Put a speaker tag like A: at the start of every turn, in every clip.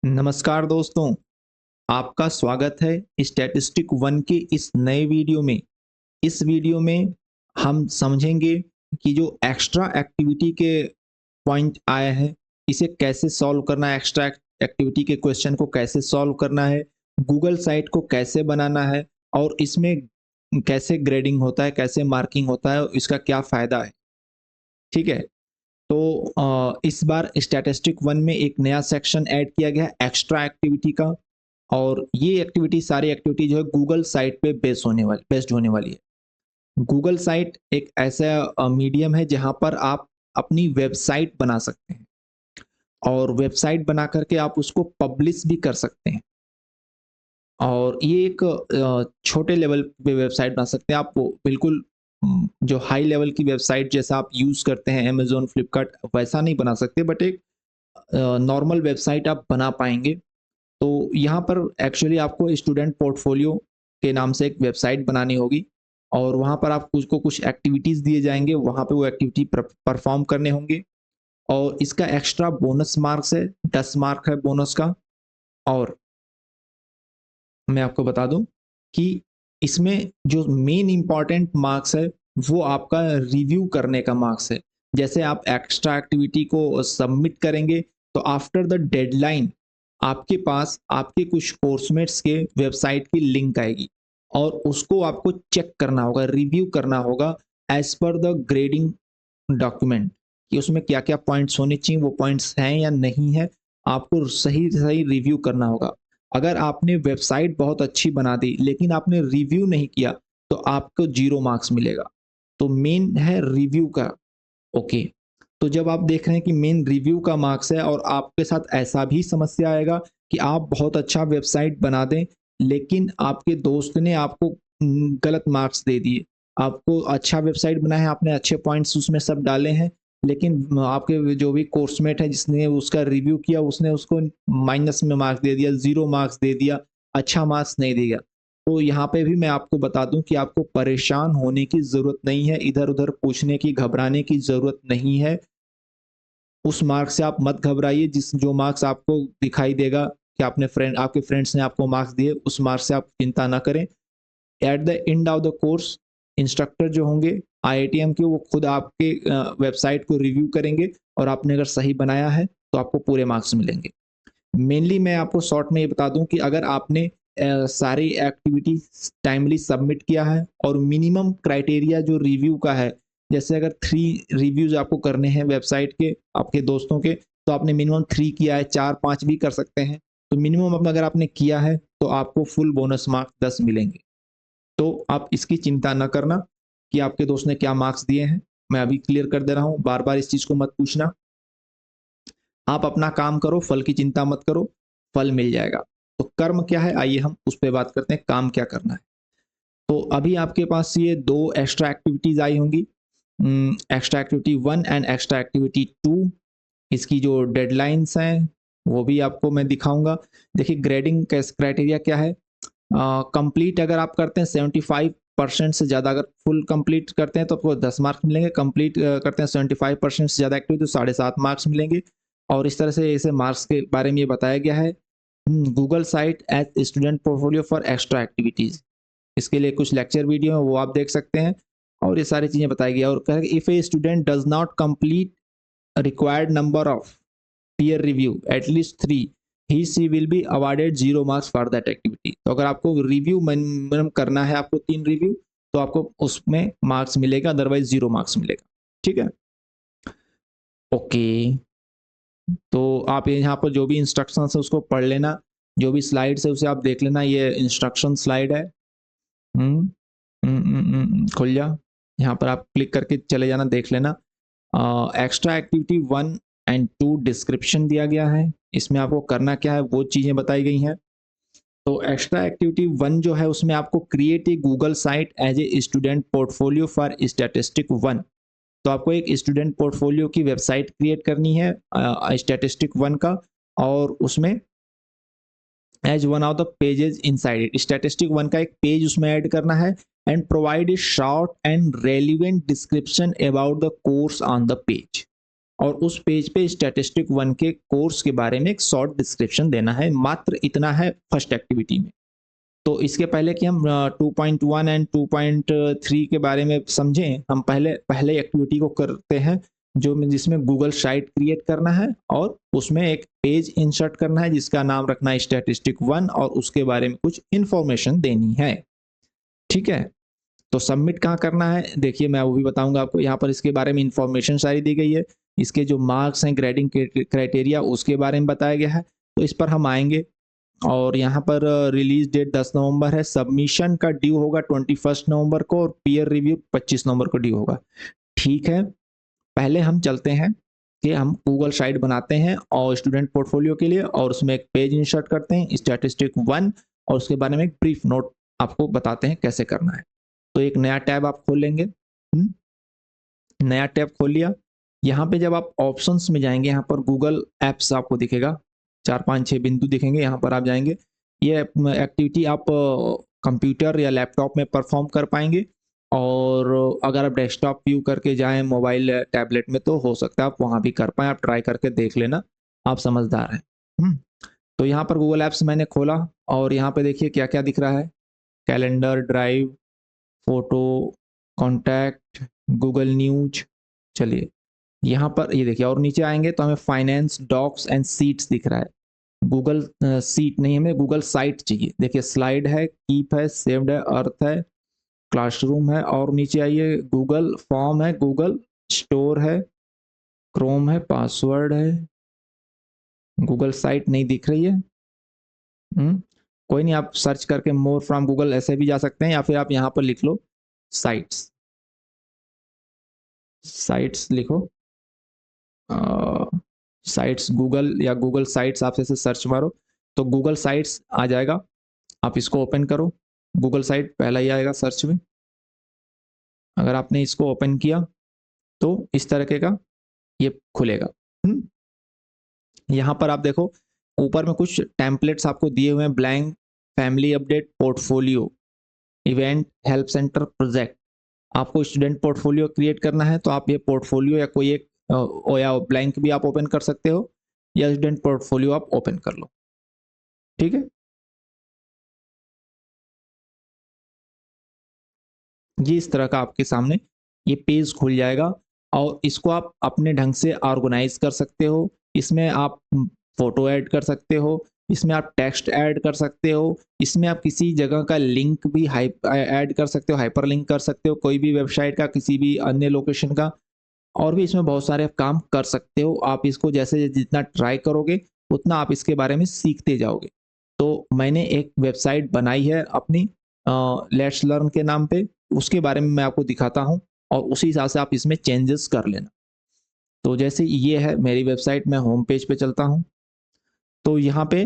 A: नमस्कार दोस्तों, आपका स्वागत है स्टैटिस्टिक वन के इस नए वीडियो में। इस वीडियो में हम समझेंगे कि जो एक्स्ट्रा एक्टिविटी के पॉइंट आया है, इसे कैसे सॉल्व करना है, एक्स्ट्रा एक्टिविटी के क्वेश्चन को कैसे सॉल्व करना है, गूगल साइट को कैसे बनाना है और इसमें कैसे ग्रेडिंग होता है, कैसे मार्किंग होता है, इसका क्या फ़ायदा है। ठीक है? तो इस बार स्टैटिस्टिक वन में एक नया सेक्शन ऐड किया गया है एक्स्ट्रा एक्टिविटी का। और ये एक्टिविटी सारी एक्टिविटी जो है गूगल साइट पे बेस्ड होने वाली है। गूगल साइट एक ऐसा मीडियम है जहां पर आप अपनी वेबसाइट बना सकते हैं और वेबसाइट बना करके आप उसको पब्लिश भी कर सकते हैं। और ये एक छोटे लेवल पे वेबसाइट बना सकते हैं आप, वो बिल्कुल जो हाई लेवल की वेबसाइट जैसा आप यूज़ करते हैं अमेज़न, फ्लिपकार्ट, वैसा नहीं बना सकते, बट एक नॉर्मल वेबसाइट आप बना पाएँगे। तो यहाँ पर एक्चुअली आपको स्टूडेंट पोर्टफोलियो के नाम से एक वेबसाइट बनानी होगी और वहाँ पर आप उसको कुछ एक्टिविटीज़ दिए जाएँगे, वहाँ पे वो एक्टिविटी परफ़ॉर्म करने होंगे। और इसका एक्स्ट्रा बोनस मार्क्स है, 10 मार्क है बोनस का। और मैं आपको बता दूँ कि इसमें जो मेन इम्पोर्टेंट मार्क्स है, वो आपका रिव्यू करने का मार्क्स है। जैसे आप एक्स्ट्रा एक्टिविटी को सबमिट करेंगे, तो आफ्टर द डेडलाइन आपके पास आपके कुछ कोर्समेट्स के वेबसाइट की लिंक आएगी और उसको आपको चेक करना होगा, रिव्यू करना होगा as per the grading document, कि उसमें क्या-क्या पॉइंट्स होने चाहिए, वो पॉइंट्स हैं या नहीं है, आपको सही-सही रिव्यू करना होगा। अगर आपने वेबसाइट बहुत अच्छी बना दी, लेकिन आपने रिव्यू नहीं किया, तो आपको 0 मार्क्स मिलेगा। तो मेन है रिव्यू का। ओके, तो जब आप देख रहे हैं कि मेन रिव्यू का मार्क्स है और आपके साथ ऐसा भी समस्या आएगा कि आप बहुत अच्छा वेबसाइट बना दें, लेकिन आपके दोस्त ने आपको गलत मार्क्स दे दिए। आपको अच्छा वेबसाइट बनाया है, आपने अच्छे पॉइंट्स उसमें सब डाले हैं, लेकिन आपके जो भी कोर्समेट है जिसने उसका रिव्यू किया, उसने उसको माइनस में मार्क्स दे दिया, 0 मार्क्स दे दिया, अच्छा मार्क्स नहीं दिया। तो यहाँ पे भी मैं आपको बता दूँ कि आपको परेशान होने की ज़रूरत नहीं है, इधर-उधर पूछने की, घबराने की ज़रूरत नहीं है। उस मार्क्स से आप मत घबराइए, जिस जो मार्क्स आपको दिखाई देगा कि आपके फ्रेंड्स ने आपको मार्क्स दिए, उस मार्क्स से आप चिंता ना करें। At the end of the course instructor जो होंगे आईआईटीएम के, वो खुद आपके वेबसाइट को रिव्यू करेंगे और आपने अगर सही बनाया है, तो आपको पूरे मार्क्स मिलेंगे। मेनली मैं आपको शॉर्ट में ये बता दूं कि अगर आपने सारी एक्टिविटी टाइमली सबमिट किया है और मिनिमम क्राइटेरिया जो रिव्यू का है, जैसे अगर 3 रिव्यूज आपको करने हैं वेबसाइट के आपके दोस्तों के, तो आपने मिनिमम 3 किया है, 4-5 भी कर सकते हैं। तो मिनिमम अगर आपने किया है, तो आपको फुल बोनस मार्क्स 10 मिलेंगे। तो आप इसकी चिंता ना करना कि आपके दोस्त ने क्या मार्क्स दिए हैं। मैं अभी क्लियर कर दे रहा हूँ, बार बार इस चीज़ को मत पूछना। आप अपना काम करो, फल की चिंता मत करो, फल मिल जाएगा। तो कर्म क्या है, आइए हम उस पे बात करते हैं, काम क्या करना है। तो अभी आपके पास ये 2 एक्स्ट्रा एक्टिविटीज़ आई होंगी, extra activity 1 and extra activity 2। इसकी जो डेडलाइन्स हैं, वो भी आपको मैं दिखाऊँगा। देखिए ग्रेडिंग कैस क्राइटेरिया क्या है, कंप्लीट अगर आप करते हैं 75% से ज़्यादा, अगर फुल कंप्लीट करते हैं तो आपको 10 मार्क्स मिलेंगे, कंप्लीट करते हैं 75% से ज़्यादा एक्टिविटी तो 7.5 मार्क्स मिलेंगे। और इस तरह से इसे मार्क्स के बारे में ये बताया गया है। Google site as student portfolio for extra activities, इसके लिए कुछ लेक्चर वीडियो है, वो आप देख सकते हैं। और ये सारी चीज़ें बताई गई है और कहा if a student does not complete required number of peer review at least 3, he she will be awarded 0 marks for that activity. तो अगर आपको रिव्यू मिनिमम करना है, आपको 3 रिव्यू, तो आपको उसमें मार्क्स मिलेगा, अदरवाइज 0 मार्क्स मिलेगा। ठीक है? ओके। तो आप यहाँ पर जो भी इंस्ट्रक्शंस है उसको पढ़ लेना, जो भी स्लाइड्स है उसे आप देख लेना, ये इंस्ट्रक्शन स्लाइड है। खुल जा। यहाँ पर आप क्लिक करके चले जाना, देख लेना। एक्स्ट्रा एक्टिविटी 1 एंड 2 डिस्क्रिप्शन दिया गया है, इसमें आपको करना क्या है वो चीज़ें बताई गई हैं। तो एक्स्ट्रा एक्टिविटी 1 जो है उसमें आपको create a Google site as a student portfolio for statistic 1। तो आपको एक स्टूडेंट पोर्टफोलियो की वेबसाइट क्रिएट करनी है स्टैटिस्टिक 1 का, और उसमें as one of the pages inside it, statistic 1 का एक पेज उसमें ऐड करना है। And provide a short and relevant description about the course on the page. और उस पेज पे स्टैटिस्टिक 1 के कोर्स के बारे में एक शॉर्ट डिस्क्रिप्शन देना है, मात्र इतना है फर्स्ट एक्टिविटी में। तो इसके पहले कि हम 2.1 एंड 2.3 के बारे में समझें, हम पहले एक्टिविटी को करते हैं जिसमें गूगल साइट क्रिएट करना है और उसमें एक पेज इंसर्ट करना है जिसका नाम रखना है स्टैटिस्टिक 1 और उसके बारे में कुछ इन्फॉर्मेशन देनी है। ठीक है, तो सबमिट कहाँ करना है, देखिए मैं वो भी बताऊंगा आपको। यहाँ पर इसके बारे में इंफॉर्मेशन सारी दी गई है, इसके जो मार्क्स हैं, ग्रेडिंग क्राइटेरिया उसके बारे में बताया गया है। तो इस पर हम आएंगे और यहाँ पर रिलीज डेट 10 नवंबर है, सबमिशन का ड्यू होगा 21 नवंबर को और पीयर रिव्यू 25 नवंबर को ड्यू होगा। ठीक है, पहले हम चलते हैं कि हम गूगल साइट बनाते हैं और स्टूडेंट पोर्टफोलियो के लिए, और उसमें एक पेज इंसर्ट करते हैं स्टैटिस्टिक 1 और उसके बारे में एक ब्रीफ नोट आपको बताते हैं कैसे करना है। तो एक नया टैब आप खोल लेंगे, नया टैब खोल लिया। यहाँ पे जब आप ऑप्शंस में जाएंगे, यहाँ पर गूगल एप्स आपको दिखेगा, 4-5-6 बिंदु दिखेंगे, यहाँ पर आप जाएंगे। ये एक्टिविटी आप कंप्यूटर या लैपटॉप में परफॉर्म कर पाएंगे, और अगर आप डेस्कटॉप व्यू करके जाएं मोबाइल टैबलेट में तो हो सकता है आप वहाँ भी कर पाएँ। आप ट्राई करके देख लेना, आप समझदार हैं। तो यहाँ पर गूगल एप्स मैंने खोला और यहाँ पे देखिए क्या क्या दिख रहा है, calendar, drive, photo, contact, Google news. चलिए यहाँ पर ये देखिए, और नीचे आएंगे तो हमें फाइनेंस, डॉक्स एंड सीट्स दिख रहा है। गूगल सीट नहीं, हमें गूगल साइट चाहिए। देखिए स्लाइड है, कीप है, सेव्ड है, अर्थ है, क्लासरूम है, और नीचे आइए गूगल फॉर्म है, गूगल स्टोर है, क्रोम है, पासवर्ड है। गूगल साइट नहीं दिख रही है। कोई नहीं, आप सर्च करके मोर फ्रॉम गूगल ऐसे भी जा सकते हैं, या फिर आप यहाँ पर लिख लो साइट्स, साइट्स लिखो, साइट्स गूगल या गूगल साइट्स आप ऐसे सर्च मारो तो गूगल साइट्स आ जाएगा। आप इसको ओपन करो, गूगल साइट पहला ही आएगा सर्च में। अगर आपने इसको ओपन किया तो इस तरीके का ये खुलेगा। यहाँ पर आप देखो ऊपर में कुछ टेम्पलेट्स आपको दिए हुए हैं, blank, family update, portfolio, event, help centre, project. आपको स्टूडेंट पोर्टफोलियो क्रिएट करना है तो आप ये पोर्टफोलियो या कोई एक या ब्लैंक भी आप ओपन कर सकते हो, या स्टूडेंट पोर्टफोलियो आप ओपन कर लो। ठीक है, ये इस तरह का आपके सामने ये पेज खुल जाएगा और इसको आप अपने ढंग से ऑर्गेनाइज कर सकते हो। इसमें आप फोटो ऐड कर सकते हो, इसमें आप टेक्स्ट ऐड कर सकते हो, इसमें आप किसी जगह का लिंक भी ऐड कर सकते हो, हाइपर लिंक कर सकते हो कोई भी वेबसाइट का, किसी भी अन्य लोकेशन का, और भी इसमें बहुत सारे काम कर सकते हो। आप इसको जैसे जितना ट्राई करोगे उतना आप इसके बारे में सीखते जाओगे। तो मैंने एक वेबसाइट बनाई है अपनी लेट्स लर्न के नाम पे, उसके बारे में मैं आपको दिखाता हूँ और उसी हिसाब से आप इसमें चेंजेस कर लेना। तो जैसे ये है मेरी वेबसाइट, मैं होम पेज पे चलता हूँ। तो यहाँ पे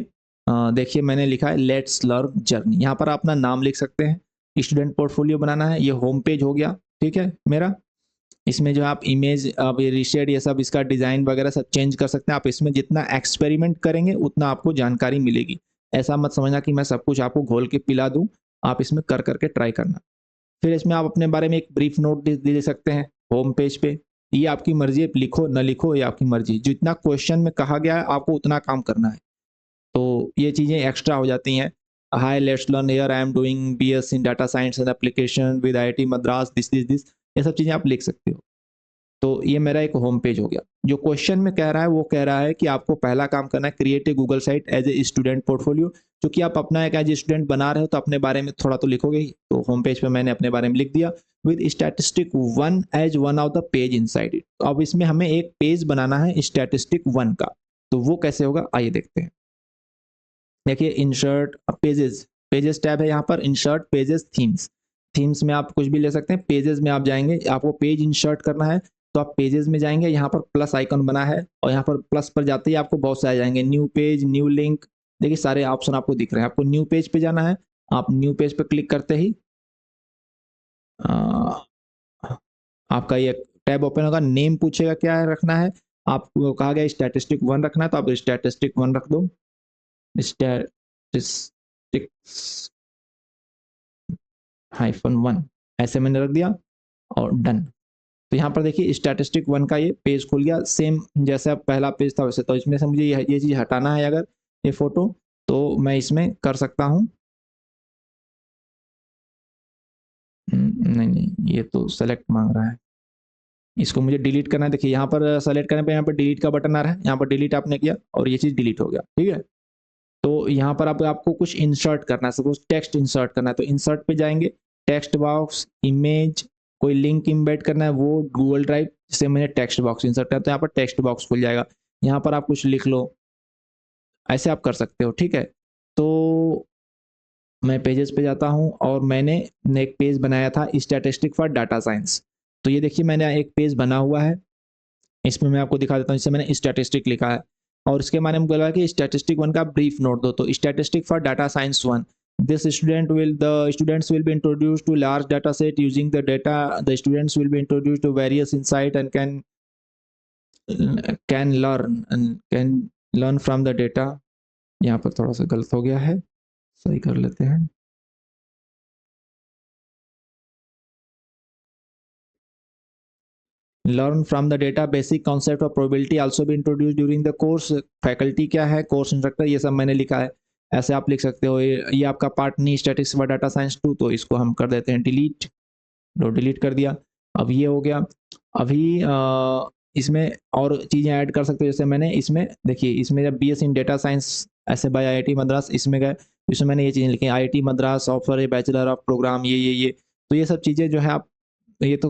A: देखिए मैंने लिखा है लेट्स लर्न जर्नी, यहाँ पर आप अपना नाम लिख सकते हैं। स्टूडेंट पोर्टफोलियो बनाना है, ये होम पेज हो गया। ठीक है मेरा, इसमें जो आप इमेज, आप ये रीशेड, ये सब इसका डिज़ाइन वगैरह सब चेंज कर सकते हैं। आप इसमें जितना एक्सपेरिमेंट करेंगे उतना आपको जानकारी मिलेगी। ऐसा मत समझना कि मैं सब कुछ आपको घोल के पिला दूं, आप इसमें कर करके ट्राई करना। फिर इसमें आप अपने बारे में एक ब्रीफ नोट दे सकते हैं होम पेज पे। ये आपकी मर्जी है, लिखो न लिखो ये आपकी मर्जी, जितना क्वेश्चन में कहा गया है आपको उतना काम करना है। तो ये चीज़ें एक्स्ट्रा हो जाती हैं। High let's learn here I am doing BS in data science and application with IIT Madras, this, ये सब चीज़ें आप लिख सकते हो। तो ये मेरा एक होम पेज हो गया। जो क्वेश्चन में कह रहा है वो कह रहा है कि आपको पहला काम करना है create a Google site as a student portfolio. क्योंकि आप अपना एक एज ए स्टूडेंट बना रहे हो तो अपने बारे में थोड़ा तो लिखोगे ही। तो होम पेज पे मैंने अपने बारे में लिख दिया with statistic 1 as one of the page inside it. तो अब इसमें हमें एक पेज बनाना है स्टैटिस्टिक 1 का, तो वो कैसे होगा आइए देखते हैं। देखिए इंसर्ट पेजेस, पेजेस टैब है यहाँ पर, इंसर्ट पेजेस, थीम्स, थीम्स में आप कुछ भी ले सकते हैं। पेजेस में आप जाएंगे, आपको पेज इंसर्ट करना है तो आप पेजेस में जाएंगे, यहाँ पर प्लस आइकन बना है और यहाँ पर प्लस पर जाते ही आपको बहुत सारे जाएंगे, न्यू पेज, न्यू लिंक, देखिए सारे ऑप्शन आपको दिख रहे हैं। आपको न्यू पेज पे जाना है, आप न्यू पेज पे क्लिक करते ही आ, आपका ये टैब ओपन होगा। नेम पूछेगा क्या है रखना है, आपको कहा गया स्टैटिस्टिक 1 रखना है तो आप स्टैटिस्टिक 1 रख दो, स्टैटिस्टिक्स -1 ऐसे मैंने रख दिया और डन। तो यहाँ पर देखिए स्टैटिस्टिक 1 का ये पेज खुल गया, सेम जैसा पहला पेज था वैसे। तो इसमें से मुझे ये चीज़ हटाना है, अगर ये फ़ोटो, तो मैं इसमें कर सकता हूँ। नहीं, नहीं, ये तो सेलेक्ट माँग रहा है। इसको मुझे डिलीट करना है। देखिए यहाँ पर सेलेक्ट करने पे यहाँ पर डिलीट का बटन आ रहा है, यहाँ पर डिलीट आपने किया और ये चीज़ डिलीट हो गया, ठीक है? तो यहाँ पर आपको कुछ इंसर्ट करना है, सपोज टेक्स्ट इंसर्ट करना है, तो इंसर्ट पे जाएंगे, टेक्स्ट बॉक्स, इमेज, कोई लिंक इम्बेड करना है, वो गूगल ड्राइव, जिससे मैंने टेक्स्ट बॉक्स इंसर्ट किया, तो यहाँ पर टेक्स्ट बॉक्स खुल जाएगा। यहाँ पर आप कुछ लिख लो, ऐसे आप कर सकते हो, ठीक है? तो मैं पेजेस पे जाता हूँ और मैंने एक पेज बनाया था स्टैटिस्टिक फॉर डाटा साइंस। तो ये देखिए मैंने एक पेज बना हुआ है, इसमें मैं आपको दिखा देता हूँ। इससे मैंने स्टैटिस्टिक लिखा है और इसके बारे में बोला कि स्टैटिस्टिक 1 का ब्रीफ नोट दो। तो statistic for data science 1, this student will the students will be introduced to large data set. Using the data, the students will be introduced to various insight and can learn from the data. यहाँ पर थोड़ा सा गलत हो गया है, सही कर लेते हैं। Learn from the data, basic concept of probability also भी introduce during the course. Faculty क्या है, कोर्स इंस्ट्रक्टर, ये सब मैंने लिखा है। ऐसे आप लिख सकते हो। ये आपका पार्ट नहीं स्टैटिस्टिक्स फॉर डाटा साइंस 2, तो इसको हम कर देते हैं डिलीट। लो, डिलीट कर दिया। अब ये हो गया। अभी इसमें और चीज़ें ऐड कर सकते हो, जैसे मैंने इसमें देखिए, इसमें जब BS इन डेटा साइंस ऐसे बाय IIT मद्रास, इसमें गए तो इसमें मैंने ये चीज़ें लिखी, IIT Madras offer a bachelor of program, ये तो ये सब चीज़ें जो है आप, ये तो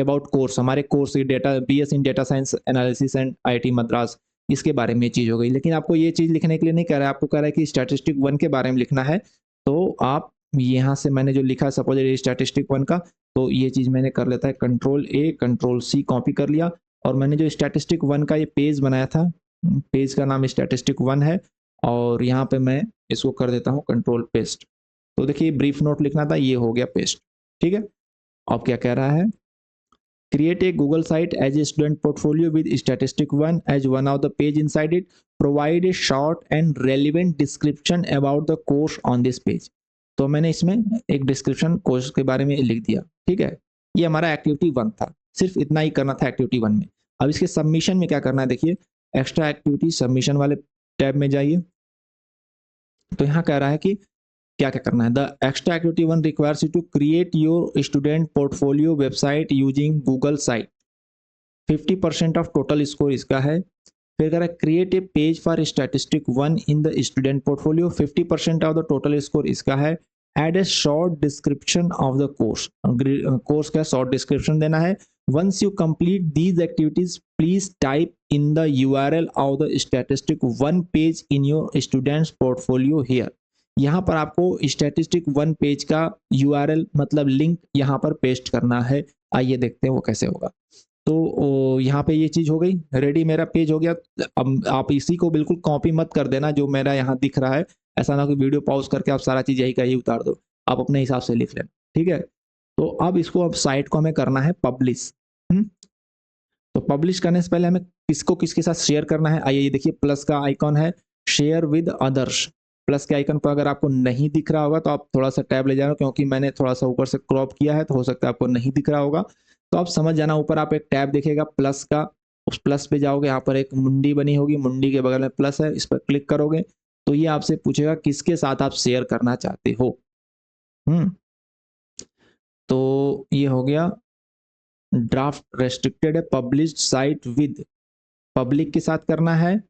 A: अबाउट कोर्स, हमारे course data BS in data science analysis and IIT Madras, इसके बारे में ये चीज़ हो गई। लेकिन आपको ये चीज़ लिखने के लिए नहीं कह रहा है, आपको कह रहा है कि स्टैटिस्टिक 1 के बारे में लिखना है। तो आप यहाँ से मैंने जो लिखा है, सपोज स्टैटिस्टिक 1 का, तो ये चीज़ मैंने कर लेता है, control A control C copy कर लिया और मैंने जो स्टैटिस्टिक 1 का ये पेज बनाया था, पेज का नाम स्टैटिस्टिक 1 है और यहाँ पे मैं इसको कर देता हूँ कंट्रोल पेस्ट। तो देखिए ब्रीफ नोट लिखना था, ये हो गया पेस्ट, ठीक है? अब क्या कह रहा है, create a Google site as a student portfolio with statistic 1 as one of the page inside it. Provide a short and relevant description about the course on this page. तो मैंने इसमें एक डिस्क्रिप्शन कोर्स के बारे में लिख दिया, ठीक है? ये हमारा एक्टिविटी 1 था, सिर्फ इतना ही करना था एक्टिविटी 1 में। अब इसके सबमिशन में क्या करना है, देखिए एक्स्ट्रा एक्टिविटी सबमिशन वाले टैब में जाइए। तो यहाँ कह रहा है कि क्या क्या करना है। The extra activity 1 requires you to create your student portfolio website using Google site. 50% of total score इसका है। फिर कह रहा है create a page for statistic 1 in the student portfolio, 50% of the total score इसका है। Add a short description of the course, course का short description देना है। Once you complete these activities please type in the URL of the statistic 1 page in your students portfolio here. यहाँ पर आपको statistic 1 page का URL मतलब link यहाँ पर पेस्ट करना है। आइए देखते हैं वो कैसे होगा। तो यहाँ पे ये चीज़ हो गई, रेडी मेरा पेज हो गया। अब आप इसी को बिल्कुल कॉपी मत कर देना जो मेरा यहाँ दिख रहा है। ऐसा ना कि वीडियो पॉज करके आप सारा चीज़ यही का यही उतार दो, आप अपने हिसाब से लिख लेना, ठीक है? तो अब इसको, अब साइट को हमें करना है पब्लिश। तो पब्लिश करने से पहले हमें किसको किसके साथ शेयर करना है, आइए ये देखिए प्लस का आइकॉन है, शेयर विद अदर्स। प्लस के आइकन पर अगर आपको नहीं दिख रहा होगा तो आप थोड़ा सा टैब ले जाना, क्योंकि मैंने थोड़ा सा ऊपर से क्रॉप किया है तो हो सकता है आपको नहीं दिख रहा होगा। तो आप समझ जाना, ऊपर आप एक टैब देखेगा प्लस का, उस प्लस पे जाओगे, यहाँ पर एक मुंडी बनी होगी, मुंडी के बगल में प्लस है, इस पर क्लिक करोगे तो ये आपसे पूछेगा किसके साथ आप शेयर करना चाहते हो। हम्म तो ये हो गया, ड्राफ्ट रेस्ट्रिक्टेड है, पब्लिश्ड साइट विद, पब्लिक के साथ करना है।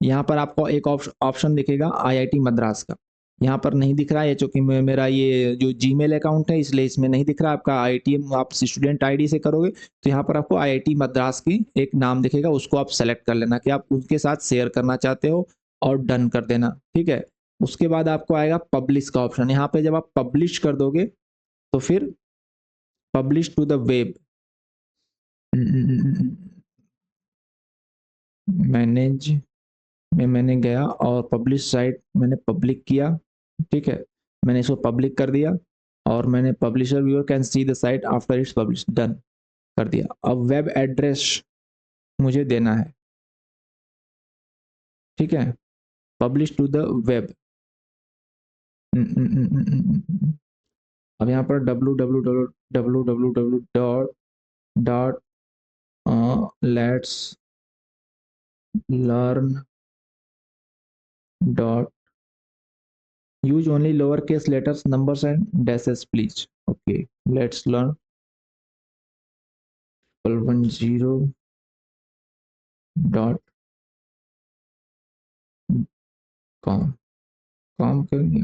A: यहाँ पर आपको एक ऑप्शन दिखेगा IIT मद्रास का, यहाँ पर नहीं दिख रहा है चूंकि मेरा ये जो जीमेल अकाउंट है इसलिए इसमें नहीं दिख रहा। आपका IIT आप स्टूडेंट ID से करोगे तो यहाँ पर आपको IIT मद्रास की एक नाम दिखेगा, उसको आप सेलेक्ट कर लेना कि आप उनके साथ शेयर करना चाहते हो और डन कर देना, ठीक है? उसके बाद आपको आएगा पब्लिश का ऑप्शन। यहाँ पे जब आप पब्लिश कर दोगे तो फिर publish to the web, manage में मैंने गया और पब्लिश साइट मैंने पब्लिक किया, ठीक है? मैंने इसको पब्लिक कर दिया और मैंने publisher viewer can see the site after it's publish, done कर दिया। अब वेब एड्रेस मुझे देना है, ठीक है? Publish to the web. अब यहाँ पर www dot let's learn dot use only lowercase letters, numbers and dashes please. Okay, let's learn 10 dot com com करेंगे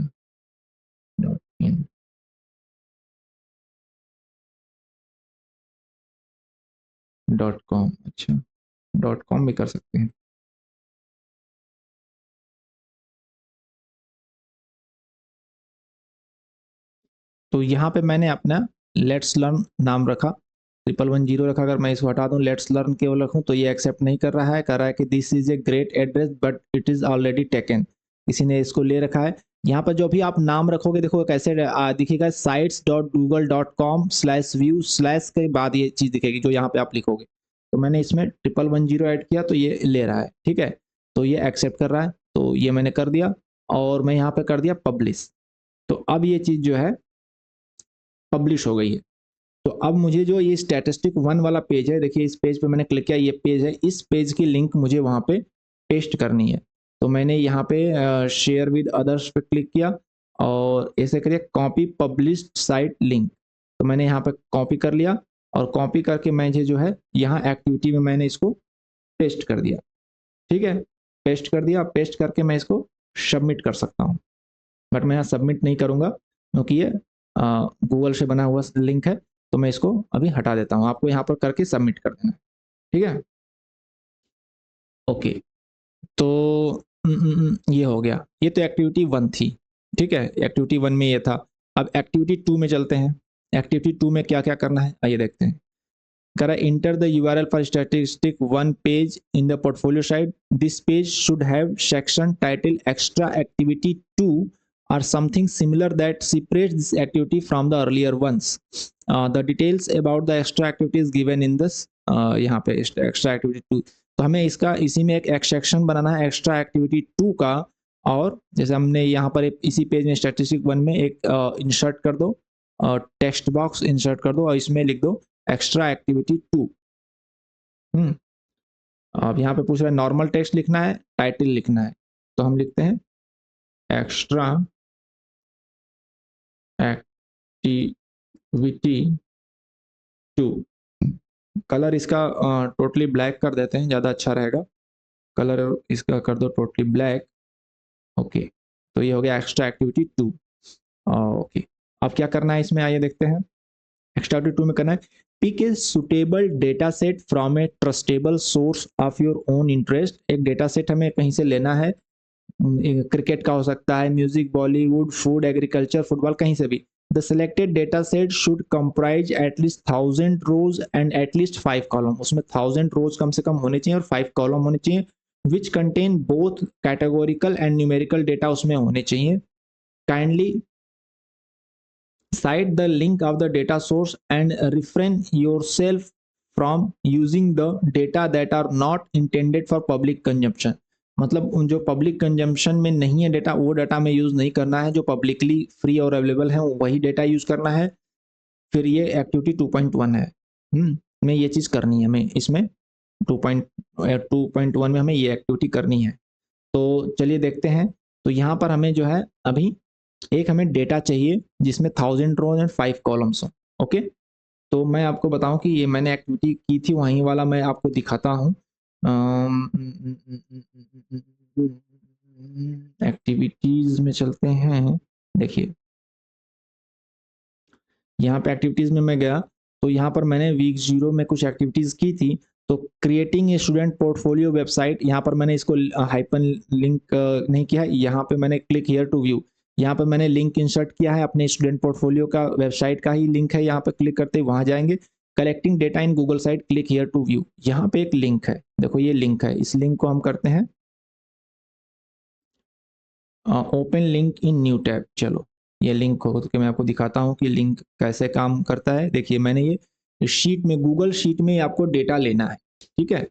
A: डॉट इन डॉट कॉम। अच्छा, डॉट कॉम भी कर सकते हैं। तो यहाँ पे मैंने अपना लेट्स लर्न नाम रखा, 1110 रखा। अगर मैं इसको हटा दूं, लेट्स लर्न केवल रखूं, तो ये एक्सेप्ट नहीं कर रहा है, कह रहा है कि this is a great address but it is already taken, किसी ने इसको ले रखा है। यहाँ पर जो भी आप नाम रखोगे, देखो कैसे दिखेगा, sites.google.com/view स्लैश के बाद ये चीज दिखेगी जो यहाँ पे आप लिखोगे। तो मैंने इसमें 1110 ऐड किया, तो ये ले रहा है, ठीक है। तो ये एक्सेप्ट कर रहा है, तो ये मैंने कर दिया, और मैं यहाँ पे कर दिया पब्लिश। तो अब ये चीज जो है पब्लिश हो गई है। तो अब मुझे जो ये स्टैटिस्टिक 1 वाला पेज है, देखिए इस पेज पे मैंने क्लिक किया, ये पेज है, इस पेज की लिंक मुझे वहां पे पेस्ट करनी है। तो मैंने यहाँ पे शेयर विद अदर्स पे क्लिक किया, और ऐसे करिए कॉपी पब्लिश्ड साइट लिंक। तो मैंने यहाँ पे कॉपी कर लिया, और कॉपी करके मैंने जो है यहाँ एक्टिविटी में मैंने इसको पेस्ट कर दिया, ठीक है। पेस्ट कर दिया, पेस्ट करके मैं इसको सबमिट कर सकता हूँ, बट मैं यहाँ सबमिट नहीं करूँगा क्योंकि ये गूगल से बना हुआ लिंक है। तो मैं इसको अभी हटा देता हूँ, आपको यहाँ पर करके सबमिट कर देना, ठीक है। ओके, तो ये हो गया, ये तो एक्टिविटी 1 थी, ठीक है। एक्टिविटी 1 में ये था। अब एक्टिविटी 2 में चलते हैं। एक्टिविटी 2 में क्या क्या करना है, आइए देखते हैं। कह रहा है enter the URL for statistic 1 page in the portfolio site, this page should have section title extra activity 2 or something similar that separates this activity from the earlier ones. The details about the extra activity is given in this यहाँ पे extra activity 2। तो हमें इसका इसी में एक section बनाना है extra activity 2 का, और जैसे हमने यहाँ पर इसी पेज में स्टैटिस्टिक 1 में एक इंसर्ट कर दो, टेक्स्ट बॉक्स इंसर्ट कर दो, और इसमें लिख दो एक्स्ट्रा एक्टिविटी 2। अब यहाँ पे पूछ रहा है नॉर्मल टेक्स्ट लिखना है, टाइटल लिखना है, तो हम लिखते हैं एक्स्ट्रा एक्टिविटी 2। कलर इसका टोटली ब्लैक कर देते हैं, ज़्यादा अच्छा रहेगा। कलर इसका कर दो टोटली ब्लैक। ओके, तो ये हो गया एक्स्ट्रा एक्टिविटी 2। ओके, अब क्या करना है इसमें, आइए देखते हैं। एक्स्ट्रा एक्टिविटी 2 में करना है pick a suitable data set from a trustable source of your own interest. एक डेटा सेट हमें कहीं से लेना है, क्रिकेट का हो सकता है, music, Bollywood, food, agriculture, football, कहीं से भी। The selected data set should comprise at least 1000 rows and at least 5 column। उसमें 1000 rows कम से कम होने चाहिए और 5 column होने चाहिए, which contain both categorical and numerical data उसमें होने चाहिए। Kindly cite the link of the data source and refrain yourself from using the data that are not intended for public consumption। मतलब उन जो पब्लिक कंजम्पशन में नहीं है data, वो डाटा में यूज नहीं करना है, जो पब्लिकली फ्री और अवेलेबल है वही डेटा यूज करना है। फिर ये एक्टिविटी 2.1 है, में ये चीज करनी है, हमें इसमें 2.1 में हमें ये एक्टिविटी करनी है। तो चलिए देखते हैं। तो यहाँ पर हमें जो है अभी एक हमें डेटा चाहिए जिसमें 1000 रोज एंड 5 कॉलम्स हो। ओके, तो मैं आपको बताऊं कि ये मैंने एक्टिविटी की थी, वहीं वाला मैं आपको दिखाता हूँ। एक्टिविटीज में चलते हैं। देखिए यहाँ पे एक्टिविटीज में मैं गया, तो यहाँ पर मैंने वीक 0 में कुछ एक्टिविटीज की थी। तो creating a student portfolio website, यहाँ पर मैंने इसको हाइपन लिंक नहीं किया, यहाँ पे मैंने क्लिक हियर टू व्यू, यहाँ पर मैंने लिंक इंसर्ट किया है अपने स्टूडेंट पोर्टफोलियो का, वेबसाइट का ही लिंक है। यहाँ पे क्लिक करते ही वहां जाएंगे, collecting data in Google site, click here to view. यहाँ पे एक लिंक है, देखो ये लिंक है, इस लिंक को हम करते हैं open link in new tab. चलो ये लिंक हो तो मैं आपको दिखाता हूँ कि लिंक कैसे काम करता है। देखिए मैंने ये शीट में, गूगल शीट में आपको डेटा लेना है, ठीक है।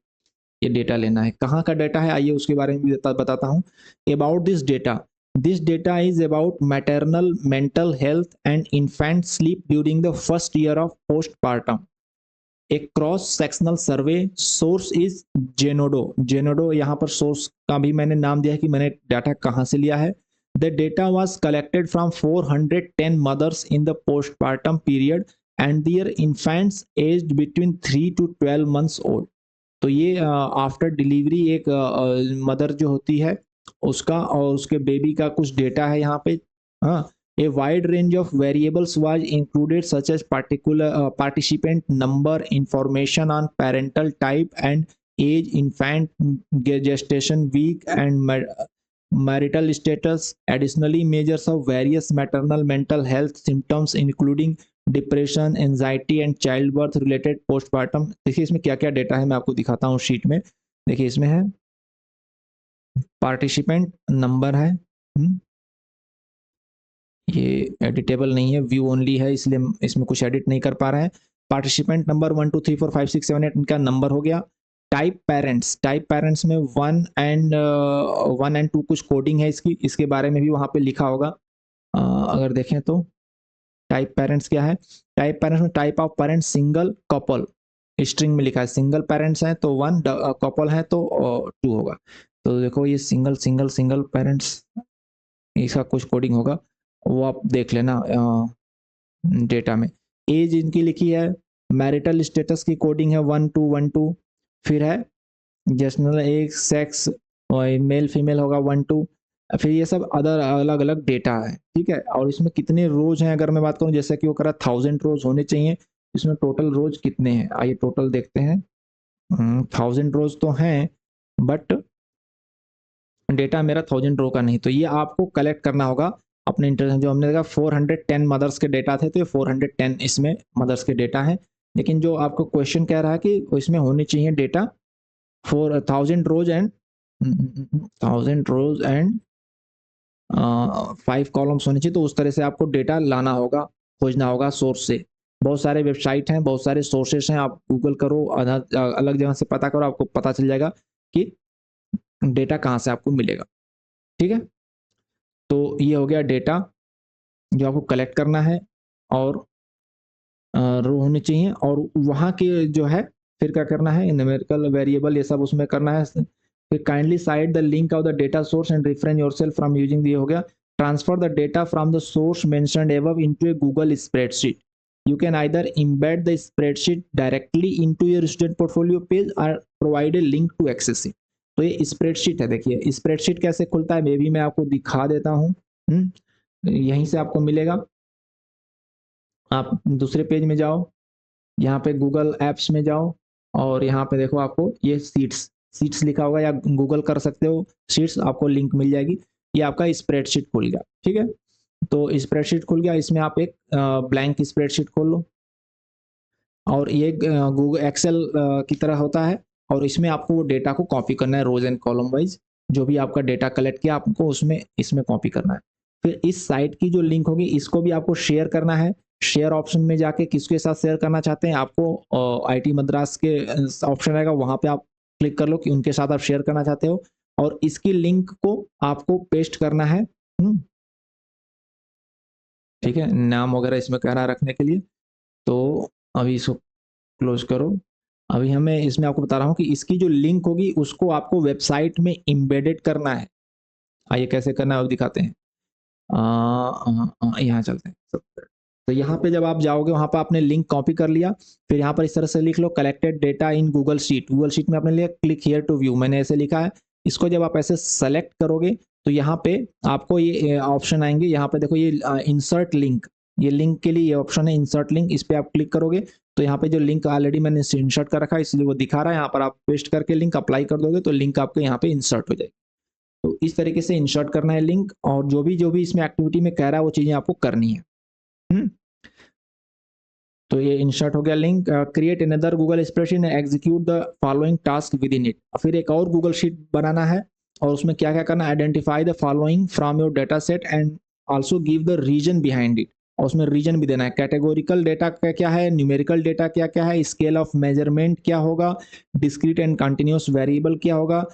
A: ये डेटा लेना है, कहाँ का डेटा है आइए उसके बारे में भी बताता हूँ। About this data is about maternal mental health and infant sleep during the first year of postpartum. एक cross sectional survey, source is Zenodo यहाँ पर सोर्स का भी मैंने नाम दिया है कि मैंने डाटा कहाँ से लिया है। The data was collected from 410 mothers in the postpartum period and their infants aged between 3 to 12 months old. तो ये आफ्टर डिलीवरी एक मदर जो होती है उसका और उसके बेबी का कुछ डेटा है यहाँ पे। हाँ, a wide range of variables was included such as participant number, information on parental type and age, infant gestation week and marital status. Additionally, measures of various maternal mental health symptoms including depression, anxiety and child birth related postmortem. देखिए इसमें क्या क्या data है मैं आपको दिखाता हूँ sheet में। देखिए इसमें है पार्टिसिपेंट नंबर है, ये एडिटेबल नहीं है, व्यू ओनली है इसलिए इसमें कुछ एडिट नहीं कर पा रहे हैं। पार्टिसिपेंट नंबर 1 2 3 4 5 6 7 8 इनका नंबर हो गया। टाइप पेरेंट्स में 1 and 2 कुछ कोडिंग है इसकी, इसके बारे में भी वहाँ पे लिखा होगा। अगर देखें तो टाइप पेरेंट्स क्या है, टाइप पेरेंट्स में type of parents single couple, string में लिखा है सिंगल पेरेंट्स हैं तो 1, कपल है तो 2 होगा। तो देखो ये सिंगल पेरेंट्स, इसका कुछ कोडिंग होगा वो आप देख लेना डेटा में। एज इनकी लिखी है, मैरिटल स्टेटस की कोडिंग है 1 2 1 2, फिर है जेस्नल एज, सेक्स मेल फीमेल होगा 1 2, फिर ये सब अदर अलग अलग डेटा है, ठीक है। और इसमें कितने रोज हैं अगर मैं बात करूं, जैसे कि वो करा 1000 रोज होने चाहिए, इसमें टोटल रोज कितने हैं आइए टोटल देखते हैं। 1000 रोज तो हैं बट डेटा मेरा 1000 रो का नहीं, तो ये आपको कलेक्ट करना होगा अपने इंटरनेट। जो हमने देखा 410 मदर्स के डेटा थे तो ये 410 इसमें मदर्स के डेटा है, लेकिन जो आपको क्वेश्चन कह रहा है कि इसमें होनी चाहिए data 4000 rows and 1000 rows and 5 columns होने चाहिए, तो उस तरह से आपको डेटा लाना होगा, खोजना होगा सोर्स से। बहुत सारे वेबसाइट हैं, बहुत सारे सोर्सेस हैं, आप गूगल करो, अलग जगह से पता करो, आपको पता चल जाएगा कि डेटा कहाँ से आपको मिलेगा, ठीक है। तो ये हो गया डेटा जो आपको कलेक्ट करना है और रो होनी चाहिए, और वहाँ के जो है फिर क्या करना है, न्यूमेरिकल वेरिएबल ये सब उसमें करना है। फिर kindly side the link of the data source and reference yourself from using, ये हो गया। Transfer the data from the source mentioned above into A Google spreadsheet. You can either embed the spreadsheet directly into your student portfolio page or provide a link to access it। तो ये spreadsheet है, देखिए spreadsheet कैसे खुलता है मैं भी मैं आपको दिखा देता हूँ। यहीं से आपको मिलेगा, आप दूसरे पेज में जाओ, यहाँ पे गूगल एप्स में जाओ और यहाँ पे देखो आपको ये सीट्स लिखा होगा, या गूगल कर सकते हो शीट्स, आपको लिंक मिल जाएगी। ये आपका स्प्रेडशीट खुल गया, ठीक है। तो स्प्रेडशीट खुल गया, इसमें आप एक ब्लैंक स्प्रेडशीट खोल लो और ये गूगल एक्सेल की तरह होता है, और इसमें आपको वो डेटा को कॉपी करना है रोज एंड कॉलम वाइज, जो भी आपका डेटा कलेक्ट किया आपको उसमें इसमें कॉपी करना है। फिर इस साइट की जो लिंक होगी इसको भी आपको शेयर करना है। शेयर ऑप्शन में जाके किसके साथ शेयर करना चाहते हैं, आपको आईटी मद्रास के ऑप्शन आएगा, वहां पे आप क्लिक कर लो कि उनके साथ आप शेयर करना चाहते हो, और इसकी लिंक को आपको पेस्ट करना है, ठीक है, नाम वगैरह इसमें कह रहा रखने के लिए। तो अभी इसको क्लोज करो। अभी हमें इसमें आपको बता रहा हूँ कि इसकी जो लिंक होगी उसको आपको वेबसाइट में इम्बेडेड करना है। आइए कैसे करना है अब दिखाते हैं। यहाँ चलते हैं। तो यहाँ पे जब आप जाओगे वहां पर आपने लिंक कॉपी कर लिया, फिर यहाँ पर इस तरह से लिख लो collected data in Google sheet. Google sheet में आपने लिया क्लिक हियर टू व्यू, मैंने ऐसे लिखा है। इसको जब आप ऐसे सेलेक्ट करोगे तो यहाँ पे आपको ये ऑप्शन आएंगे, यहाँ पे देखो ये इंसर्ट लिंक, ये लिंक के लिए ये ऑप्शन है इंसर्ट लिंक, इस पर आप क्लिक करोगे तो यहाँ पे जो लिंक ऑलरेडी मैंने इंसर्ट कर रखा है इसलिए वो दिखा रहा है, यहाँ पर आप पेस्ट करके लिंक अप्लाई कर दोगे तो लिंक आपके यहाँ पे इंसर्ट हो जाएगी। तो इस तरीके से इंसर्ट करना है लिंक, और जो भी इसमें एक्टिविटी में कह रहा है वो चीजें आपको करनी है। तो ये इंसर्ट हो गया link. Create another Google spreadsheet and execute the following task with in it. फिर एक और गूगल शीट बनाना है और उसमें क्या क्या करना है, identify the following from your data set and also give the reason behind it, और उसमें रीजन भी देना है। कैटेगोरिकल डेटा क्या है, न्यूमेरिकल डेटा क्या क्या है, स्केल ऑफ मेजरमेंट क्या होगा, डिस्क्रीट एंड कंटिन्यूअस वेरिएबल क्या होगा,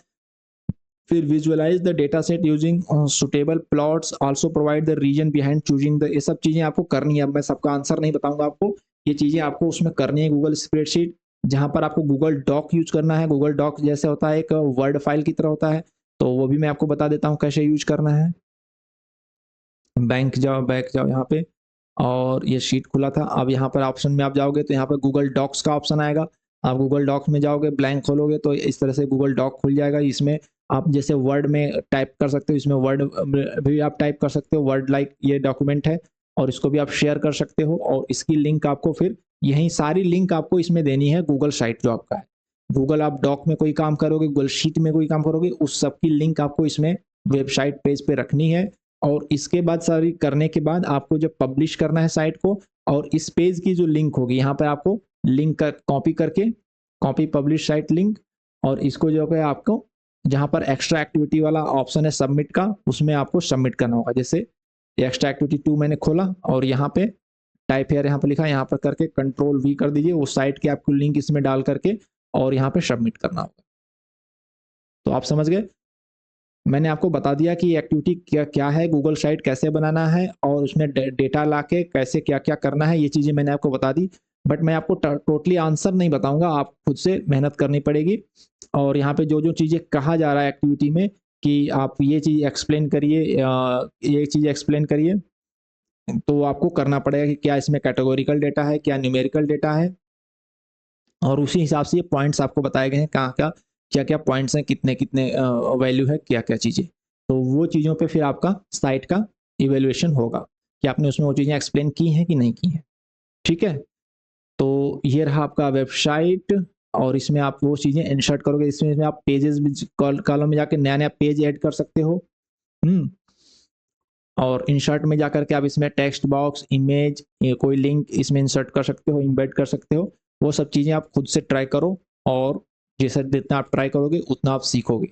A: फिर visualize the data set using suitable plots, also provide the reason behind choosing the, ये सब चीजें आपको करनी है। अब मैं सबका आंसर नहीं बताऊंगा आपको, ये चीजें आपको उसमें करनी है गूगल स्प्रेडशीट। जहाँ पर आपको गूगल डॉक यूज करना है। गूगल डॉक जैसे होता है एक वर्ड फाइल की तरह होता है, तो वो भी मैं आपको बता देता हूँ कैसे यूज करना है। बैक जाओ यहाँ पे, और ये शीट खुला था। अब यहाँ पर ऑप्शन में आप जाओगे तो यहाँ पर गूगल डॉक्स का ऑप्शन आएगा। आप गूगल डॉक्स में जाओगे, ब्लैंक खोलोगे तो इस तरह से गूगल डॉक खुल जाएगा। इसमें आप जैसे वर्ड में टाइप कर सकते हो, इसमें वर्ड भी आप टाइप कर सकते हो, वर्ड लाइक ये डॉक्यूमेंट है, और इसको भी आप शेयर कर सकते हो। और इसकी लिंक आपको फिर यही सारी लिंक आपको इसमें देनी है। गूगल साइट जो आपका है, गूगल आप डॉक में कोई काम करोगे, गूगल शीट में कोई काम करोगे, उस सब की लिंक आपको इसमें वेबसाइट पेज पे रखनी है। और इसके बाद सारी करने के बाद आपको जब पब्लिश करना है साइट को, और इस पेज की जो लिंक होगी यहाँ पर आपको लिंक कॉपी करके, कॉपी पब्लिश साइट लिंक, और इसको जो है आपको जहाँ पर एक्स्ट्रा एक्टिविटी वाला ऑप्शन है सबमिट का, उसमें आपको सबमिट करना होगा। जैसे एक्स्ट्रा एक्टिविटी 2 मैंने खोला और यहाँ पे टाइप हेयर यहाँ पर लिखा है, यहाँ पर करके कंट्रोल V कर दीजिए, उस साइट की आपको लिंक इसमें डाल करके और यहाँ पे सबमिट करना होगा। तो आप समझ गए, मैंने आपको बता दिया कि एक्टिविटी क्या क्या है, गूगल साइट कैसे बनाना है, और उसमें डेटा लाके कैसे क्या क्या करना है, ये चीज़ें मैंने आपको बता दी। बट मैं आपको टोटली आंसर नहीं बताऊंगा, आप खुद से मेहनत करनी पड़ेगी। और यहाँ पे जो जो चीज़ें कहा जा रहा है एक्टिविटी में कि आप ये चीज़ एक्सप्लेन करिए, ये चीज़ एक्सप्लेन करिए, तो आपको करना पड़ेगा कि क्या इसमें कैटेगोरिकल डेटा है, क्या न्यूमेरिकल डेटा है, और उसी हिसाब से ये पॉइंट्स आपको बताए गए हैं, कहाँ क्या क्या क्या पॉइंट्स हैं, कितने कितने वैल्यू है, क्या क्या चीज़ें। तो वो चीज़ों पे फिर आपका साइट का इवेल्युएशन होगा कि आपने उसमें वो चीज़ें एक्सप्लेन की हैं कि नहीं की हैं। ठीक है, तो ये रहा आपका वेबसाइट, और इसमें आप वो चीज़ें इंसर्ट करोगे। इसमें आप पेजेस भी कॉलम में जाके नया नया पेज ऐड कर सकते हो। और इंसर्ट में जाकर के आप इसमें टेक्स्ट बॉक्स, इमेज, कोई लिंक इसमें इंसर्ट कर सकते हो, इम्बेड कर सकते हो। वो सब चीज़ें आप खुद से ट्राई करो, और जैसे जितना आप ट्राई करोगे उतना आप सीखोगे।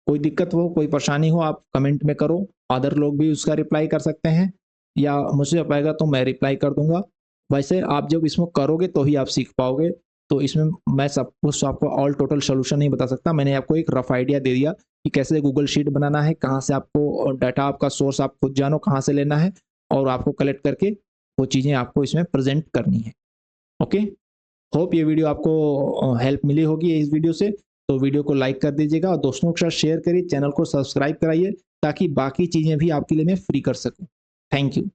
A: कोई दिक्कत हो, कोई परेशानी हो, आप कमेंट में करो, अदर लोग भी उसका रिप्लाई कर सकते हैं, या मुझसे पाएगा तो मैं रिप्लाई कर दूंगा। वैसे आप जब इसमें करोगे तो ही आप सीख पाओगे। तो इसमें मैं सब कुछ आपको ऑल टोटल सोल्यूशन नहीं बता सकता, मैंने आपको एक रफ आइडिया दे दिया कि कैसे गूगल शीट बनाना है, कहाँ से आपको डाटा, आपका सोर्स आप खुद जानो कहाँ से लेना है, और आपको कलेक्ट करके वो चीज़ें आपको इसमें प्रेजेंट करनी है। ओके, होप ये वीडियो आपको हेल्प मिली होगी इस वीडियो से। तो वीडियो को लाइक कर दीजिएगा और दोस्तों के साथ शेयर करिए, चैनल को सब्सक्राइब कराइए, ताकि बाकी चीज़ें भी आपके लिए मैं फ्री कर सकूं। Thank you.